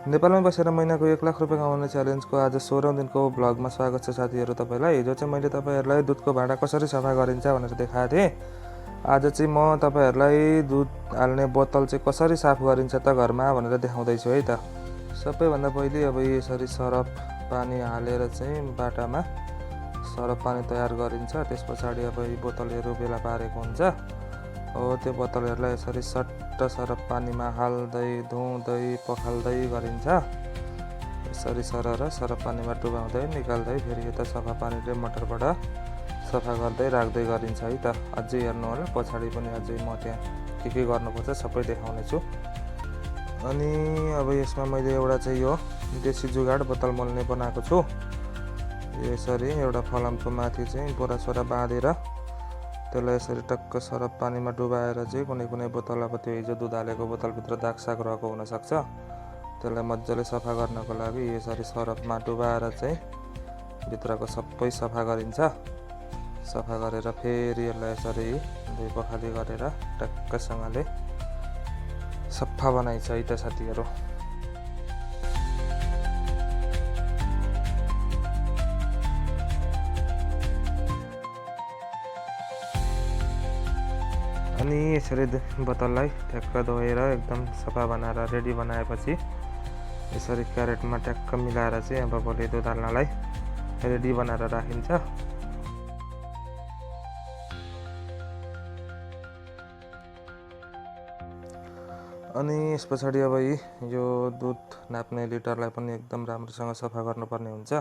नेपालमै बसेर महिनाको 1 लाख रुपियाँ कमाउने च्यालेन्जको आज 16औं दिनको भ्लगमा स्वागत छ साथीहरू तपाईँलाई। हिजो चाहिँ मैले तपाईँहरूलाई दुधको भाँडा कसरी सफा गरिन्छ भनेर देखाएको थिएँ। आज चाहिँ म तपाईँहरूलाई दुध हाल्ने बोतल चाहिँ कसरी साफ गरिन्छ त घरमा भनेर देखाउँदैछु है त। सबैभन्दा पहिले अब यसरी सरफ पानी हालेर चाहिँ बाटामा सरफ पानी तयार गरिन्छ। त्यस पछाडि अब यी बोतलहरू बेला पारेको हुन्छ हो। त्यो बोतलहरूलाई यसरी सट्ट सरफ पानीमा हाल्दै धुँदै पखाल्दै गरिन्छ। यसरी सरफ पानीमा डुबाउँदै निकाल्दै फेरि यता सफा पानीले मोटरबाट सफा गर्दै राख्दै गरिन्छ है त। अझै हेर्नु होला, पछाडि पनि अझै म त्यहाँ के गर्नुपर्छ सबै देखाउने छु। अनि अब यसमा मैले एउटा चाहिँ यो देसी जुगाड बोतल मोल्ने बनाएको छु। यसरी एउटा फलामको माथि चाहिँ बोरा बाँधेर त्यसलाई यसरी टक्क सरफ पानीमा डुबाएर चाहिँ कुनै बोतल अब त्यो हिजो दुध हालेको बोतलभित्र दागसाग रहेको हुनसक्छ, त्यसलाई मजाले सफा गर्नको लागि यसरी सरफमा डुबाएर चाहिँ भित्रको सबै सफा गरिन्छ। सफा गरेर फेरि यसलाई यसरी दुई पखाली गरेर टक्कसँगले सफा बनाइन्छ है त साथीहरू। अनि यसरी बोतललाई ट्याक्क धोएर एकदम सफा बनाएर रेडी बनाएपछि यसरी क्यारेटमा ट्याक्क मिलाएर चाहिँ अब भोलि दुध हाल्नलाई रेडी बनाएर राखिन्छ। अनि यस पछाडि अब यो दुध नाप्ने लिटरलाई पनि एकदम राम्रोसँग सफा गर्नुपर्ने हुन्छ।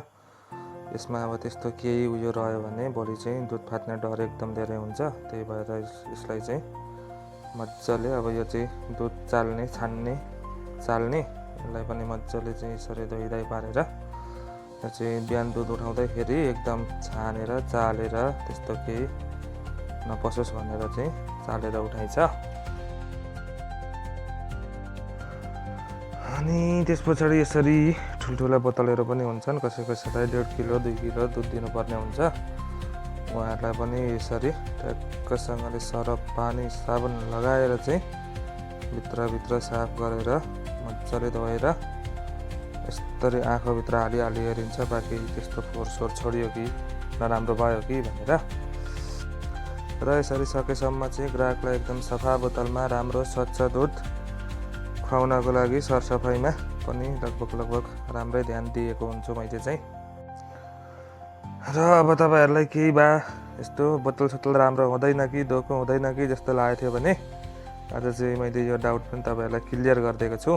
यसमा अब त्यस्तो केही उयो रह्यो भने भोलि चाहिँ दुध फाट्ने डर एकदम धेरै हुन्छ। त्यही भएर यसलाई चाहिँ मजाले अब यो चाहिँ दुध चाल्ने यसलाई पनि मजाले चाहिँ यसरी धोइधाइ पारेर यो चाहिँ बिहान दुध उठाउँदाखेरि एकदम छानेर चालेर त्यस्तो केही नपसोस् भनेर चाहिँ चालेर उठाइन्छ। अनि त्यस पछाडि यसरी ठुल्ठुला बोतलहरू पनि हुन्छन्, कसैलाई 1.5 किलो 2 किलो दुध दिनुपर्ने हुन्छ। उहाँहरूलाई पनि यसरी ट्याक्कसँगले सरफ पानी साबुन लगाएर चाहिँ भित्रभित्र साफ गरेर मजाले धोएर यसरी आँखाभित्र हाली हेरिन्छ बाँकी त्यस्तो फोहोर छोडियो कि नराम्रो भयो कि भनेर। र यसरी सकेसम्म चाहिँ ग्राहकलाई एकदम सफा बोतलमा राम्रो स्वच्छ दुध खुवाउनको लागि सरसफाइमा पनि लगभग राम्रै ध्यान दिएको हुन्छु मैले चाहिँ। र अब तपाईँहरूलाई केही बा यस्तो बोतल राम्रो हुँदैन कि धोको हुँदैन कि जस्तो लागेको थियो भने आज चाहिँ मैले यो डाउट पनि तपाईँहरूलाई क्लियर गरिदिएको छु।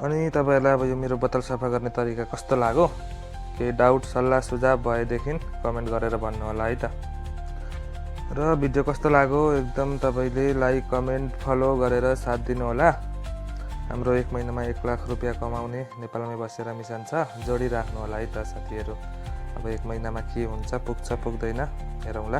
अनि तपाईँहरूलाई अब यो मेरो बोतल सफा गर्ने तरिका कस्तो लाग्यो, केही डाउट सल्लाह सुझाव भएदेखि कमेन्ट गरेर भन्नु होला है त। र भिडियो कस्तो लाग्यो एकदम तपाईँले लाइक कमेन्ट फलो गरेर साथ दिनु होला। हाम्रो 1 महिनामा 1 लाख रुपियाँ कमाउने नेपालमै बसेर मिसन छ, जोडिराख्नु होला है त साथीहरू। अब 1 महिनामा के हुन्छ, पुग्छ पुग्दैन हेरौँला।